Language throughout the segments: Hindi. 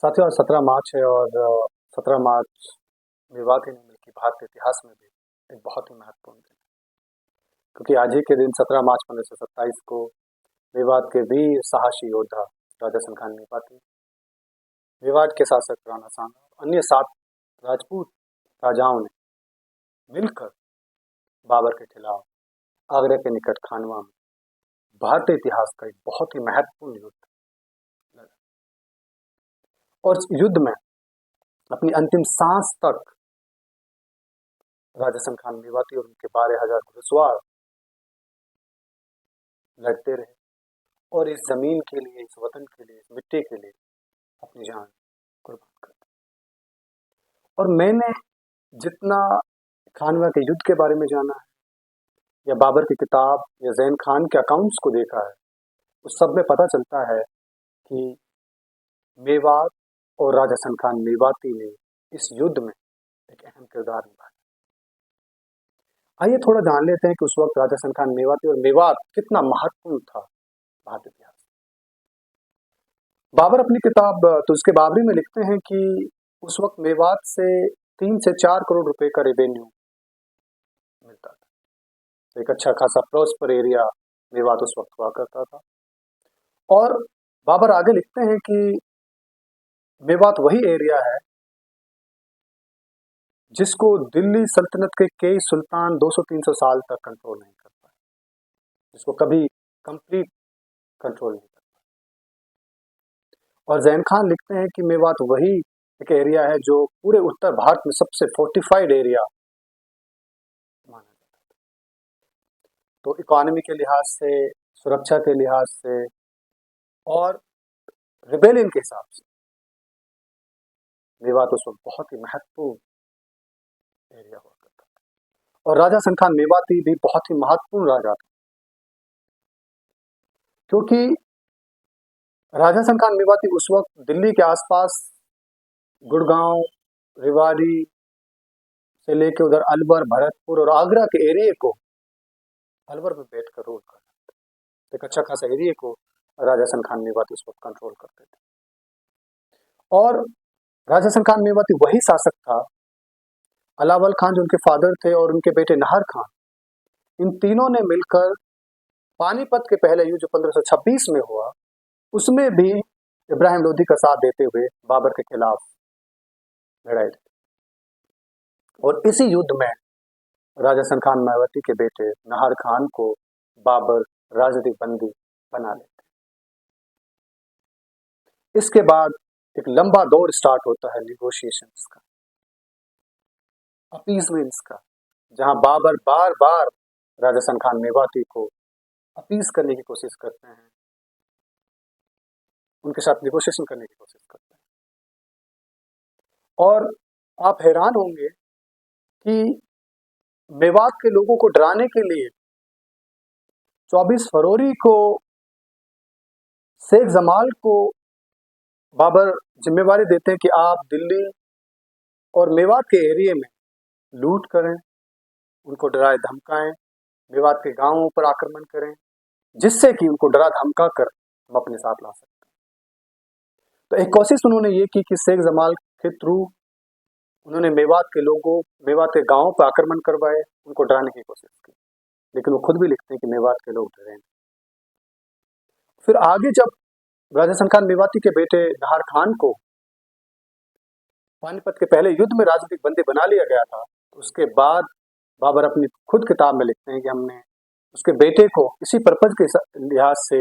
साथियों आज 17 मार्च है और 17 मार्च मेवात ही नहीं बल्कि भारत के इतिहास में भी एक बहुत ही महत्वपूर्ण दिन है। क्योंकि आज ही के दिन 17 मार्च 1527 को मेवात के वीर साहसी योद्धा राजा सनखान मेवाती, मेवात के शासक राणा सांगा और अन्य 7 राजपूत राजाओं ने मिलकर बाबर के खिलाफ आगरा के निकट खानवा में भारतीय इतिहास का एक बहुत ही महत्वपूर्ण युद्ध लड़ा। और इस युद्ध में अपनी अंतिम सांस तक राजा सनखान मेवाती और उनके 12,000 घुड़सवार लड़ते रहे और इस जमीन के लिए, इस वतन के लिए, इस मिट्टी के लिए अपनी जान कुर्बान कर दी। और मैंने जितना खानवा के युद्ध के बारे में जाना है या बाबर की किताब या जैन खान के अकाउंट्स को देखा है, उस सब में पता चलता है कि मेवात और राजा सनखान मेवाती ने इस युद्ध में एक अहम किरदार निभाया। आइए थोड़ा जान लेते हैं कि उस वक्त राजा सनखान मेवाती और मेवात कितना महत्वपूर्ण था भारतीय इतिहास। बाबर अपनी किताब तुज़्के बाबरी में लिखते हैं कि उस वक्त मेवात से 3 से 4 करोड़ रुपए का रेवेन्यू मिलता था। एक अच्छा खासा प्रॉस्पर एरिया मेवात उस वक्त हुआ करता था। और बाबर आगे लिखते हैं कि मेवात वही एरिया है जिसको दिल्ली सल्तनत के कई सुल्तान 200-300 साल तक कंट्रोल नहीं कर पाए, जिसको कभी कंप्लीट कंट्रोल नहीं कर पाए। और जैन खान लिखते हैं कि मेवात वही एक एरिया है जो पूरे उत्तर भारत में सबसे फोर्टिफाइड एरिया माना जाता है। तो इकोनॉमी के लिहाज से, सुरक्षा के लिहाज से और रिबेलियन के हिसाब से मेवात उस वक्त बहुत ही महत्वपूर्ण एरिया हुआ करता था। और राजा सनखान मेवाती भी बहुत ही महत्वपूर्ण राजा था, क्योंकि राजा सनखान मेवाती उस वक्त दिल्ली के आसपास गुड़गांव, रेवाड़ी से लेके उधर अलवर, भरतपुर और आगरा के एरिया को अलवर में बैठकर रूल कर रहे थे। एक अच्छा खासा एरिया को राजा सनखान मेवाती उस वक्त कंट्रोल करते थे। और राजा सनखान मेवाती वही शासक था, अलावल खान जो उनके फादर थे और उनके बेटे नाहर खान, इन तीनों ने मिलकर पानीपत के पहले युद्ध जो 1526 में हुआ, उसमें भी इब्राहिम लोधी का साथ देते हुए बाबर के खिलाफ लड़ाई लड़ी। और इसी युद्ध में राजा सनखान मेवाती के बेटे नाहर खान को बाबर राजनीतिक बंदी बना लेते। इसके बाद एक लंबा दौर स्टार्ट होता है निगोशिएशंस का, अपीजमेंट्स का, जहां बाबर बार बार राजा सनखान मेवाती को अपीज करने की कोशिश करते हैं, उनके साथ निगोशिएशन करने की कोशिश करते हैं। और आप हैरान होंगे कि मेवात के लोगों को डराने के लिए 24 फरवरी को शेख जमाल को बाबर जिम्मेवारी देते हैं कि आप दिल्ली और मेवात के एरिया में लूट करें, उनको डराए धमकाएं, मेवात के गांवों पर आक्रमण करें, जिससे कि उनको डरा धमका कर हम अपने साथ ला सकते हैं। तो एक कोशिश उन्होंने ये की कि शेख जमाल के थ्रू उन्होंने मेवात के लोगों, मेवात के गांवों पर आक्रमण करवाए, उनको डराने की कोशिश की, लेकिन वो खुद भी लिखते हैं कि मेवात के लोग डरे नहीं। फिर आगे जब राजा सनखान मेवाती के बेटे नाहर खान को पानीपत के पहले युद्ध में राजनीतिक बंदी बना लिया गया था, तो उसके बाद बाबर अपनी खुद किताब में लिखते हैं कि हमने उसके बेटे को इसी पर्पज के लिहाज से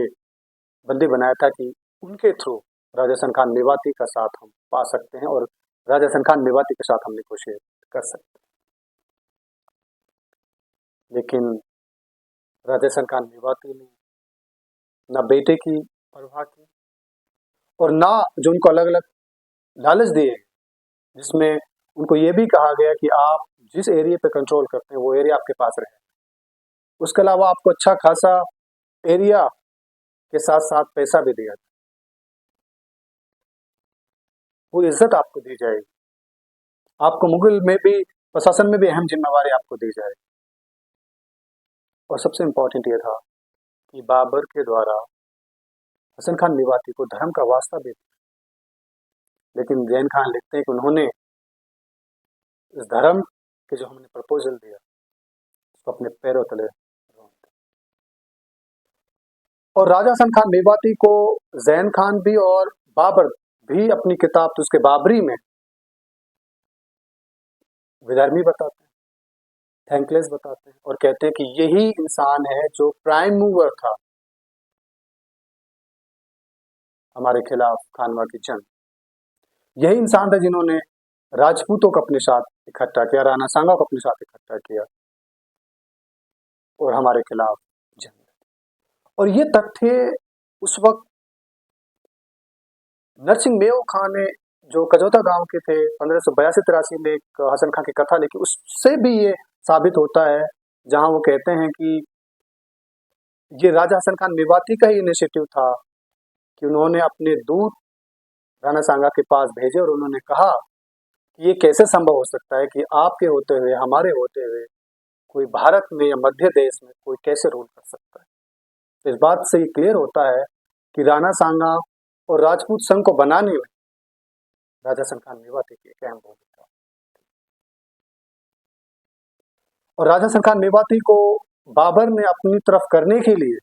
बंदी बनाया था कि उनके थ्रू राजा सनखान मेवाती का साथ हम पा सकते हैं और राजा सनखान मेवाती के साथ हम नेगोशिएट कर सकते हैं। लेकिन राजा सनखान मेवाती ने ना बेटे की परवाह की और ना जो उनको अलग अलग लालच दिए, जिसमें उनको ये भी कहा गया कि आप जिस एरिया पे कंट्रोल करते हैं वो एरिया आपके पास रहे। उसके अलावा आपको अच्छा खासा एरिया के साथ साथ पैसा भी दिया जाए, वो इज्जत आपको दी जाएगी, आपको मुगल में भी प्रशासन में भी अहम जिम्मेवारी आपको दी जाएगी। और सबसे इम्पोर्टेंट ये था कि बाबर के द्वारा हसन खान मेवाती को धर्म का वास्ता भी दिया। लेकिन जैन खान लिखते हैं कि उन्होंने इस धर्म के जो हमने प्रपोजल दिया उसको अपने पैरों तले रौंद दिया। और राजा हसन खान मेवाती को जैन खान भी और बाबर भी अपनी किताब तो उसके बाबरी में विधर्मी बताते हैं, थैंकलेस बताते हैं, और कहते हैं कि यही इंसान है जो प्राइम मूवर था हमारे खिलाफ खानवा की जंग। यही इंसान था जिन्होंने राजपूतों को अपने साथ इकट्ठा किया, राणा सांगा को अपने साथ इकट्ठा किया और हमारे खिलाफ जंग लड़ी। और ये तथ्य उस वक्त नरसिंह मेव खां ने, जो कजौता गांव के थे, 1582-83 में एक हसन खां की कथा लिखी, उससे भी ये साबित होता है, जहां वो कहते हैं कि ये राजा हसन खान मेवाती का ही इनिशिएटिव था कि उन्होंने अपने दूत राणा सांगा के पास भेजे और उन्होंने कहा कि ये कैसे संभव हो सकता है कि आपके होते हुए, हमारे होते हुए, कोई भारत में या मध्य देश में कोई कैसे रूल कर सकता है। तो इस बात से ये क्लियर होता है कि राणा सांगा और राजपूत संघ को बनाने में राजा हसन खान मेवाती की एक अहम भूमिका। और राजा हसन खान मेवाती को बाबर ने अपनी तरफ करने के लिए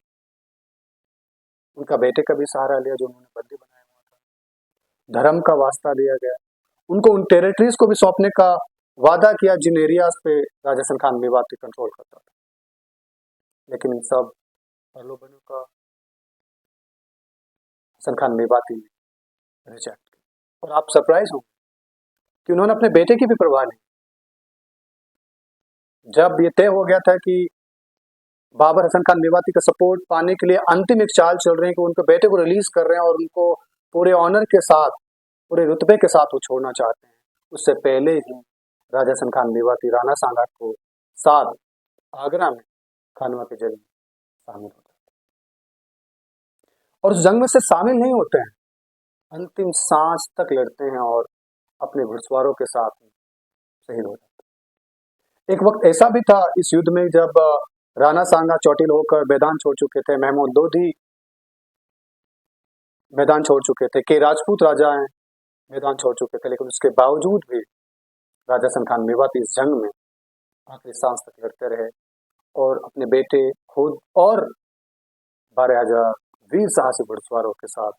उनका बेटे का भी सहारा लिया, जो उन्होंने बंदी बनाया हुआ था। धर्म का वास्ता दिया गया, उनको उन टेरिटरीज को भी सौंपने का वादा किया जिन एरियाज पे राजा हसन खान मेवाती कंट्रोल करता था। लेकिन इन सब प्रलोभनों का हसन खान मेवाती ने रिजेक्ट किया। और आप सरप्राइज हो कि उन्होंने अपने बेटे की भी परवाह नहीं। जब ये तय हो गया था कि बाबर हसन खान मेवाती का सपोर्ट पाने के लिए अंतिम एक चाल चल रही है कि उनके बेटे को रिलीज कर रहे हैं और उनको पूरे ऑनर के साथ, पूरे रुतबे के साथ वो छोड़ना चाहते हैं, उससे पहले ही राजा हसन खान मेवाती राणा सांगा को साथ आगरा में खानवा के जंग में शामिल होते हैं और उस जंग में से शामिल नहीं होते हैं, अंतिम सांस तक लड़ते हैं और अपने घुड़सवारों के साथ शहीद हो जाते हैं। एक वक्त ऐसा भी था इस युद्ध में जब राणा सांगा चोटिल होकर मैदान छोड़ चुके थे, महमूद लोधी मैदान छोड़ चुके थे, के राजपूत राजा हैं मैदान छोड़ चुके थे, लेकिन उसके बावजूद भी राजा हसन खान मेवाती इस जंग में आखिरी सांस तक लड़ते रहे और अपने बेटे खुद और 12,000 वीर साहसी घुड़सवारों के साथ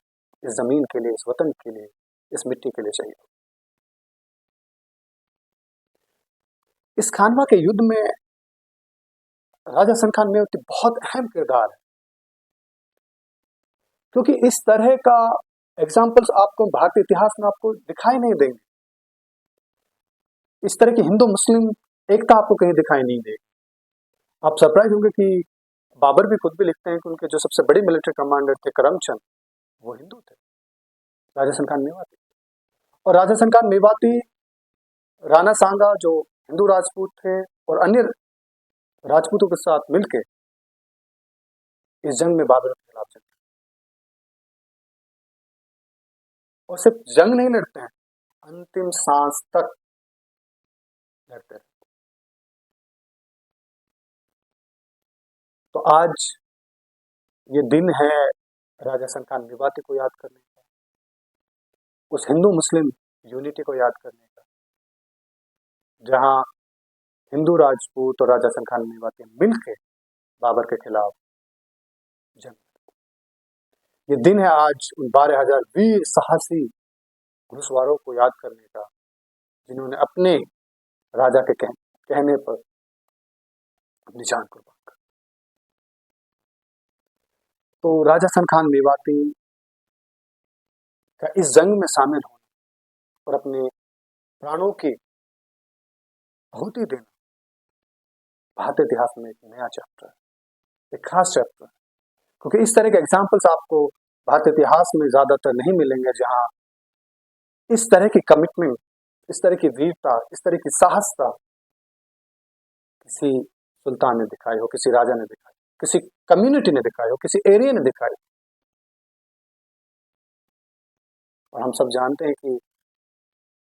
इस जमीन के लिए, इस वतन के लिए, इस मिट्टी के लिए शहीद हुए। इस खानवा के युद्ध में राजा हसन खान मेवाती बहुत अहम किरदार है, क्योंकि इस तरह का एग्जाम्पल्स आपको भारतीय इतिहास में आपको दिखाई नहीं देंगे। इस तरह की हिंदू मुस्लिम एकता आपको कहीं दिखाई नहीं देगी। आप सरप्राइज होंगे कि बाबर भी खुद भी लिखते हैं कि उनके जो सबसे बड़े मिलिट्री कमांडर थे करमचंद, वो हिंदू थे, राजा हसन खान मेवाती। और राजा हसन खान मेवाती, राणा सांगा जो हिंदू राजपूत थे और अन्य राजपूतों के साथ मिलकर इस जंग में बाबर के खिलाफ जंग, और सिर्फ जंग नहीं लड़ते हैं, अंतिम सांस तक लड़ते रहते। तो आज ये दिन है राजा हसन खान मेवाती को याद करने का, उस हिंदू मुस्लिम यूनिटी को याद करने का, जहां हिंदू राजपूत और राजा हसन खान मेवाती मिलकर बाबर के खिलाफ जंग। ये दिन है आज उन 12,000 वीर साहसी घुड़सवारों को याद करने का, जिन्होंने अपने राजा के कहने पर अपनी जान कुर्बान कर। तो राजा हसन खान मेवाती का इस जंग में शामिल होना और अपने प्राणों की आहुति देना भारतीय इतिहास में एक नया चैप्टर है, एक खास चैप्टर है, क्योंकि इस तरह के एग्जाम्पल्स आपको भारतीय इतिहास में ज्यादातर नहीं मिलेंगे, जहां इस तरह की कमिटमेंट, इस तरह की वीरता, इस तरह की साहसता किसी सुल्तान ने दिखाई हो, किसी राजा ने दिखाई, किसी कम्युनिटी ने दिखाई हो, किसी एरिया ने दिखाई। और हम सब जानते हैं कि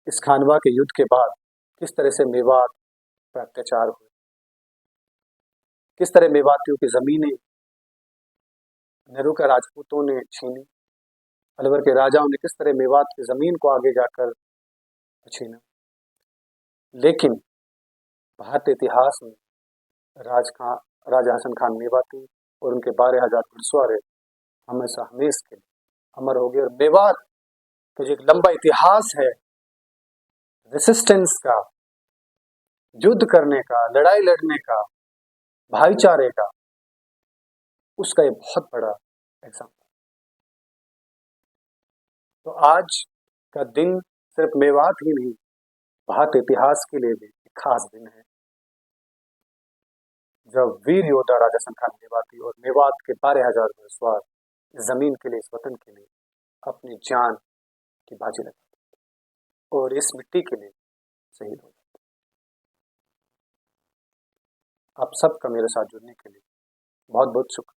इस खानवा के युद्ध के बाद किस तरह से मेवात पर अत्याचार हुए, किस तरह मेवातियों की जमीनें नेहरू के राजपूतों ने छीनी, अलवर के राजाओं ने किस तरह मेवात की ज़मीन को आगे जाकर छीना। लेकिन भारतीय इतिहास में राजा हसन खान मेवाती और उनके 12,000 घुड़सवार हमेशा हमेश के लिए अमर हो गए। और मेवात का जो एक लंबा इतिहास है रेसिस्टेंस का, युद्ध करने का, लड़ाई लड़ने का, भाईचारे का, उसका एक बहुत बड़ा एग्जाम्पल। तो आज का दिन सिर्फ मेवात ही नहीं, भारतीय इतिहास के लिए भी एक खास दिन है, जब वीर योद्धा राजा हसन खान मेवाती और मेवात के 12,000 घुड़सवार इस जमीन के लिए, इस वतन के लिए अपनी जान की बाजी लगाते और इस मिट्टी के लिए शहीद हो जाते। आप सबका मेरे साथ जुड़ने के लिए बहुत बहुत शुक्रिया।